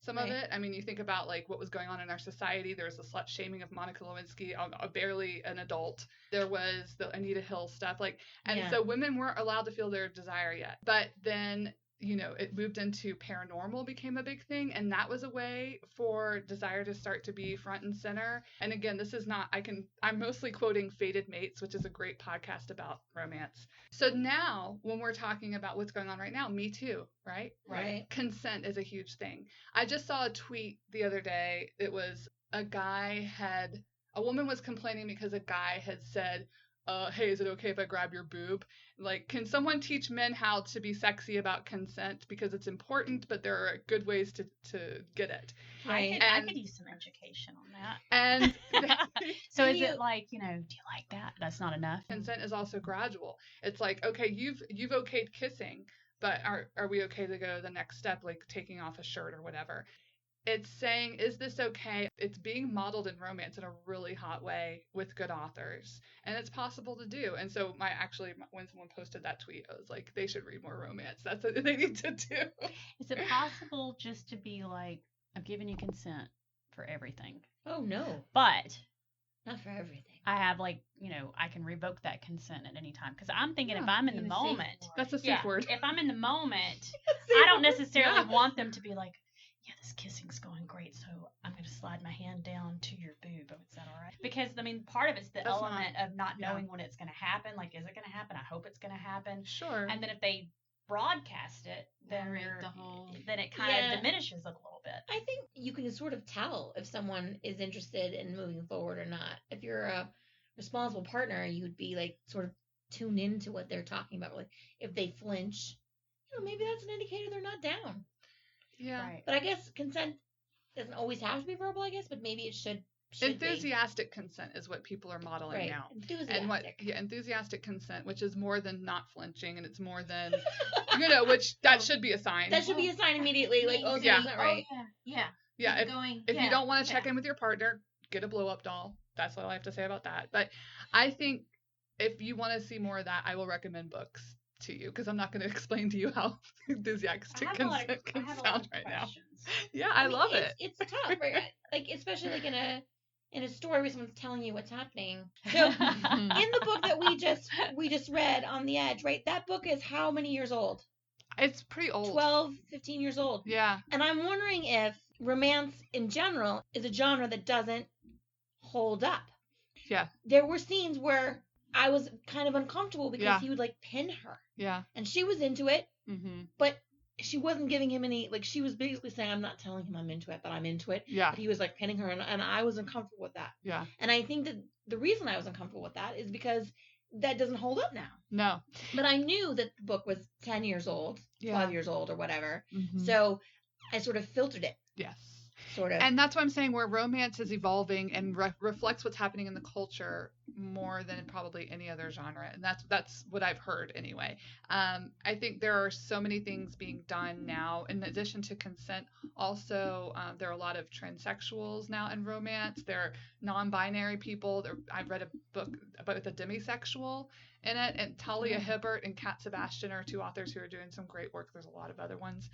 Some of Right. it. I mean, you think about like what was going on in our society. There was the slut shaming of Monica Lewinsky, barely an adult. There was the Anita Hill stuff, and Yeah. so women weren't allowed to feel their desire yet. But then, it moved into paranormal became a big thing, and that was a way for desire to start to be front and center. And again, this is not. I'm mostly quoting Fated Mates, which is a great podcast about romance. So now, when we're talking about what's going on right now, Me Too, right? Right. Consent is a huge thing. I just saw a tweet the other day. It was a woman was complaining because a guy had said, hey, is it okay if I grab your boob? Like, can someone teach men how to be sexy about consent? Because it's important, but there are good ways to get it. Right. I And- could use some education on that. And So Do is you- it like, do you like that? That's not enough. consent is also gradual. It's like, okay, you've okayed kissing, but are we okay to go the next step, like taking off a shirt or whatever? It's saying, is this okay? It's being modeled in romance in a really hot way with good authors, and it's possible to do. And so when someone posted that tweet, I was like, they should read more romance. That's what they need to do. Is it possible just to be like, I've given you consent for everything, Oh no, but not for everything. I have I can revoke that consent at any time? Because I'm thinking if Yeah, I'm in the in a safe moment, word. That's a safe yeah, word. if I'm in the moment, I don't necessarily Yeah. want them to be like, yeah, this kissing's going great, so I'm going to slide my hand down to your boob. Oh, is that all right? Because, part of it's the That's not- element of not yeah. knowing when it's going to happen. Like, is it going to happen? I hope it's going to happen. Sure. And then if they broadcast it, then Narrate the whole- then it kind Yeah. of diminishes a little bit. I think you can sort of tell if someone is interested in moving forward or not. If you're a responsible partner, you'd be like sort of tuned into what they're talking about. Like if they flinch, maybe that's an indicator they're not down. Yeah. Right. But I guess consent doesn't always have to be verbal, I guess, but maybe it should be. Enthusiastic consent is what people are modeling Right. now. Enthusiastic. Enthusiastic consent, which is more than not flinching, and it's more than, which that should be a sign. That should be a sign immediately, like, oh, Yeah. something's not right. Oh, yeah. Yeah, if you don't want to check yeah. in with your partner, get a blow-up doll. That's all I have to say about that. But I think if you want to see more of that, I will recommend books to you, because I'm not going to explain to you how enthusiastic consent can sound right now. Yeah, I love it. It's tough, right? Like, especially like in a story where someone's telling you what's happening. So in the book that we just read, On the Edge, right? That book is how many years old? It's pretty old. 12, 15 years old. Yeah. And I'm wondering if romance in general is a genre that doesn't hold up. Yeah. There were scenes where I was kind of uncomfortable because he would like pin her. Yeah. And she was into it, but she wasn't giving him any, like, she was basically saying, I'm not telling him I'm into it, but I'm into it. Yeah. But he was like pinning her, and I was uncomfortable with that. Yeah. And I think that the reason I was uncomfortable with that is because that doesn't hold up now. No. But I knew that the book was 10 years old, 12 years old, or whatever. So I sort of filtered it. Yes. Sort of. And that's what I'm saying, where romance is evolving and reflects what's happening in the culture more than in probably any other genre. And that's what I've heard anyway. I think there are so many things being done now. In addition to consent, also there are a lot of transsexuals now in romance. There are non-binary people. I've read a book about the demisexual in it. And Talia Hibbert and Kat Sebastian are two authors who are doing some great work. There's a lot of other ones.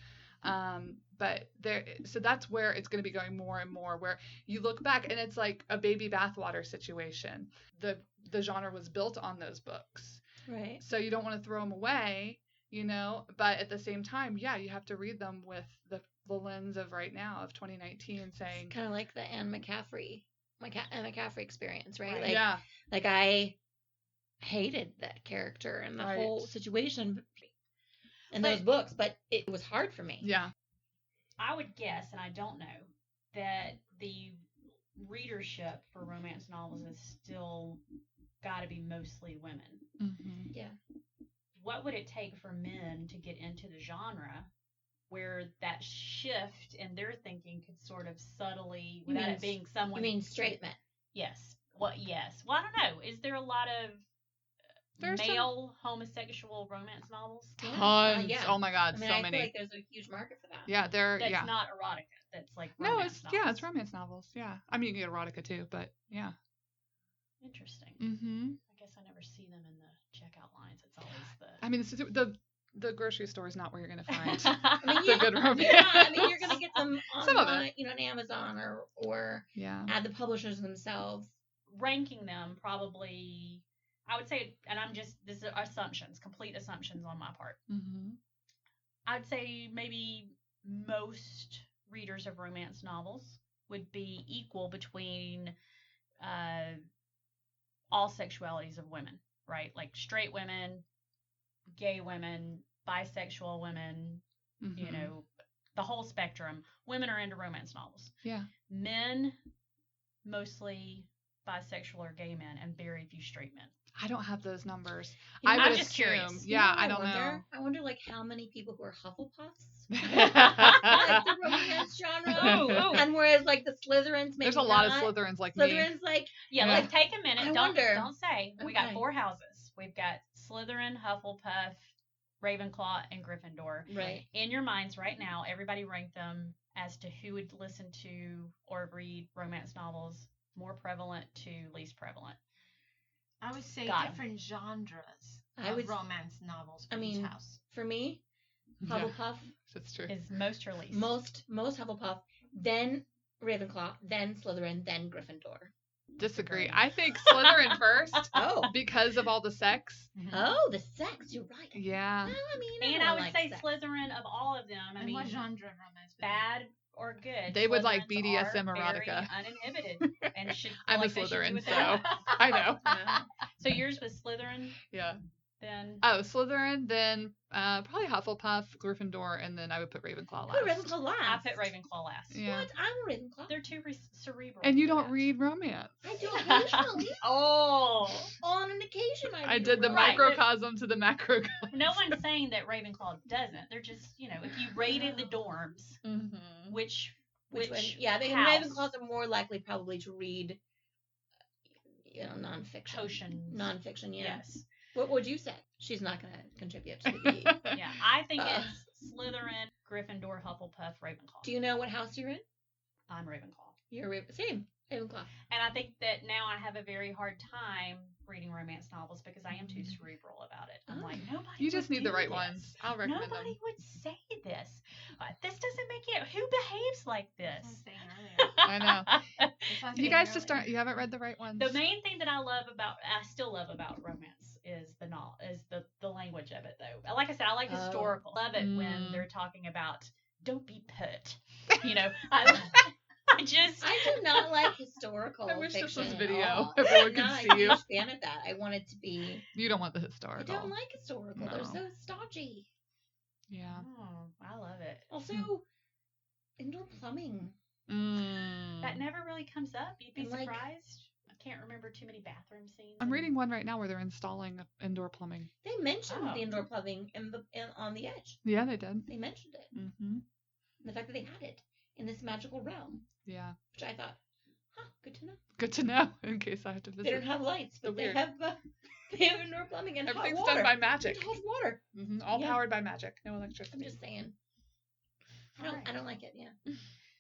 So that's where it's going to be going more and more, where you look back and it's like a baby bathwater situation. The genre was built on those books. Right. So you don't want to throw them away, but at the same time, you have to read them with the lens of right now, of 2019, saying. It's kind of like the Anne McCaffrey experience, right? Right. Yeah. Like I hated that character and the whole situation in those books, but it was hard for me. Yeah. I would guess, and I don't know, that the readership for romance novels is still got to be mostly women. Mm-hmm. Yeah. What would it take for men to get into the genre where that shift in their thinking could sort of subtly, without it being someone... You mean straight men? Yes. Yes. Well, I don't know. Is there a lot of male homosexual romance novels? Tons. Yeah. Oh my God, I mean, so I many. feel like there's a huge market for that. Yeah, That's not erotica. That's like romance novels. It's romance novels. Yeah, I mean you can get erotica too, but yeah. Interesting. Mm-hmm. I guess I never see them in the checkout lines. It's always the. I mean, the grocery store is not where you're gonna find I mean, the good romance. Yeah, I mean, you're gonna get them Some of on, it. on Amazon or at the publishers themselves. Ranking them probably, I would say, and this is assumptions, complete assumptions on my part. Mm-hmm. I'd say maybe most readers of romance novels would be equal between all sexualities of women, right? Like straight women, gay women, bisexual women, the whole spectrum. Women are into romance novels. Yeah. Men, mostly bisexual or gay men, and very few straight men. I don't have those numbers. I'm just curious. Yeah, I don't know. I wonder, like, how many people who are Hufflepuffs like the romance genre. And whereas, like, the Slytherins, maybe there's a lot of Slytherins like Slytherins, me. like, like, take a minute. Don't say. Okay. We got 4 houses. We've got Slytherin, Hufflepuff, Ravenclaw, and Gryffindor. Right. In your minds right now, everybody rank them as to who would listen to or read romance novels, more prevalent to least prevalent. I would say different genres of romance novels for each house. For me, Hufflepuff that's true. Is most or least. Most Hufflepuff, then Ravenclaw, then Slytherin, then Gryffindor. Disagree. I think Slytherin first. Because of all the sex. Oh, the sex. You're right. Yeah. Well, I mean, and I would say sex. Slytherin of all of them. I mean, what genre of romance? Bad or good. They would like BDSM erotica. Very uninhibited and should. I'm a Slytherin, so I know. So yours was Slytherin. Yeah. then Oh, Slytherin, then probably Hufflepuff, Gryffindor, and then I would put Ravenclaw Put last. Ravenclaw I last. put Ravenclaw last. Yeah. What? I'm a Ravenclaw. They're too cerebral. And you for don't that. read romance. I do occasionally. Oh. On an occasion, I read did the a Right. romance. microcosm to the macrocosm. No one's saying that Ravenclaw doesn't. They're just, if you rated the dorms, Mm-hmm. which one? Yeah, I think house? Ravenclaws are more likely probably to read, nonfiction. Potions. Nonfiction, yeah. Yes. What would you say? She's not going to contribute to the BE. Yeah, I think it's Slytherin, Gryffindor, Hufflepuff, Ravenclaw. Do you know what house you're in? I'm Ravenclaw. You're same. Ravenclaw. And I think that now I have a very hard time reading romance novels because I am too cerebral about it. I'm like, nobody You just would need the do right this. ones. I'll recommend Nobody them. would say this. This doesn't make it. Who behaves like That's what I was this? saying earlier. I know. That's what I was You saying guys just earlier. aren't. You haven't read the right ones. The main thing that I still love about romance is the language of it though. Like I said, I like Oh. historical. Love it when Mm. they're talking about don't be put. I just I do not like historical I wish this fiction was at video. all. Everyone I'm could not see a you. huge fan of that. I want it to be. You don't want the I historical. don't like historical. They're No. so stodgy. Yeah. oh, I love it. Also, indoor plumbing. That never really comes up. You'd be And, like- surprised. I can't remember too many bathroom scenes. I'm reading one right now where they're installing indoor plumbing. They mentioned Oh. the indoor plumbing on the edge. Yeah, they did. They mentioned it. Mm-hmm. The fact that they had it in this magical realm, Yeah. which I thought, good to know. Good to know in case I have to They visit. don't have lights, but So they weird. have they have indoor plumbing and hot Everything's water. done by magic. And hot water. Mm-hmm. All Yeah. powered by magic. No electricity. I'm just saying. Alright. I don't like it. Yeah.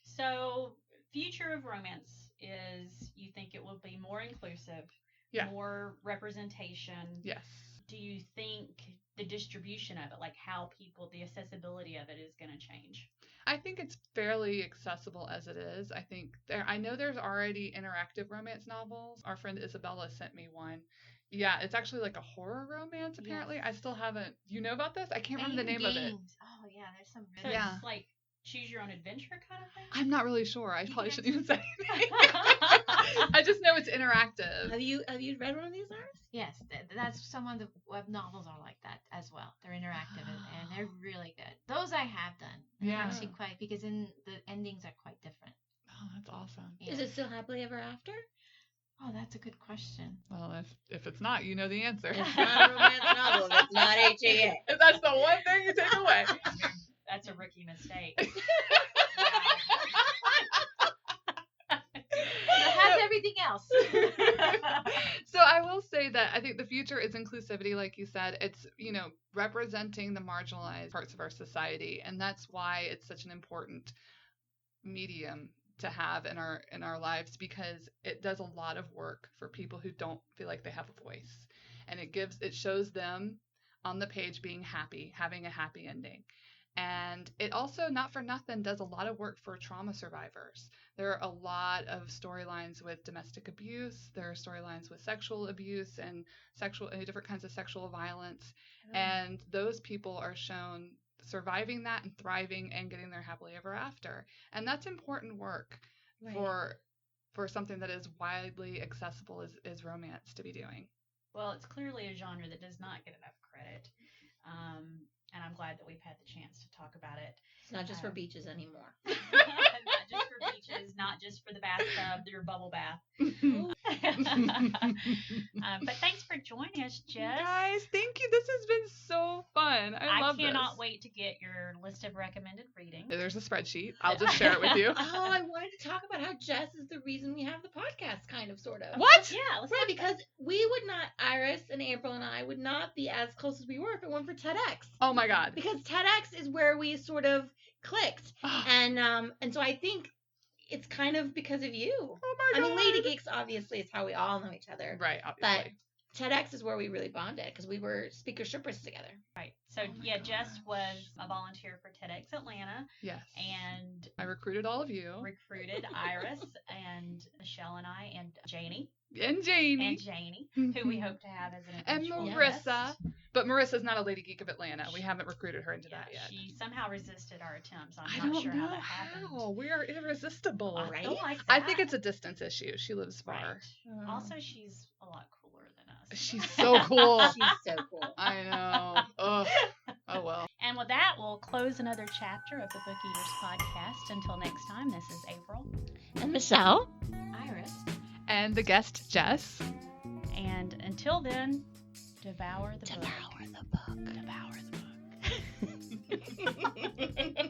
So, future of romance is you think it will be more inclusive, Yeah. more representation. Yes. Do you think the distribution of it, like how the accessibility of it is going to change? I think it's fairly accessible as it is. I know there's already interactive romance novels. Our friend Isabella sent me one. Yeah, it's actually like a horror romance apparently. Yes. I still haven't. You know about this? I can't remember the And name of it. games. Oh yeah, there's some So really Yeah. it's like choose your own adventure kind of thing? I'm not really sure. I You probably can shouldn't even say anything. I just know it's interactive. Have you read one of these, Iris? Yes, that's some of the web novels are like that as well. They're interactive and they're really good. Those I have done. They're Yeah. actually quite because the endings are quite different. Oh, that's awesome. Yeah. Is it still happily ever after? Oh, that's a good question. Well, if it's not, you know the answer. It's not a romance novel. If it's not HAA. If that's the one thing you take away. That's a rookie mistake. It has everything else. So I will say that I think the future is inclusivity, like you said. It's, representing the marginalized parts of our society. And that's why it's such an important medium to have in our lives, because it does a lot of work for people who don't feel like they have a voice. And it shows them on the page being happy, having a happy ending. And it also, not for nothing, does a lot of work for trauma survivors. There are a lot of storylines with domestic abuse. There are storylines with sexual abuse and different kinds of sexual violence. And those people are shown surviving that and thriving and getting their happily ever after. And that's important work Right. for something that is widely accessible as romance to be doing. Well, it's clearly a genre that does not get enough credit. And I'm glad that we've had the chance to talk about it. It's not just for beaches anymore. Not just for beaches, not just for the bathtub, your bubble bath. But thanks for joining us, Jess. Guys, thank you. This has been so fun. I love cannot this. wait to get your list of recommended reading. There's a spreadsheet. I'll just share it with you. Oh, I wanted to talk about how Jess is the reason we have the podcast, kind of, sort of. What? Yeah, let's Right, talk because we would not, Iris and April and I would not be as close as we were if it weren't for TEDx. Oh my God. Because TEDx is where we sort of clicked. And so I think it's kind of because of you. Oh my I God. mean, Lady Geeks obviously is how we all know each other. Right, But obviously. TEDx is where we really bonded because we were speaker strippers together. Right. So, Oh my yeah, Jess gosh. was a volunteer for TEDx Atlanta Yes. and I recruited all of you. recruited Iris and Michelle and I and Janie, And Janie. who we hope to have as an And eventual Marissa. guest. But Marissa's not a Lady Geek of Atlanta. We haven't recruited her into Yeah, that yet. she somehow resisted our attempts. I I'm not don't sure know how that happened. We are irresistible. I feel like I think that. it's a distance issue. She lives far. Right. Also, she's a lot cooler than us. She's so cool. She's so cool. I know. Ugh. Oh well. And with that, we'll close another chapter of the Book Eaters podcast. Until next time, this is April. And Michelle. Iris. And the guest, Jess. And until then, devour the book. Devour the book. Devour the book.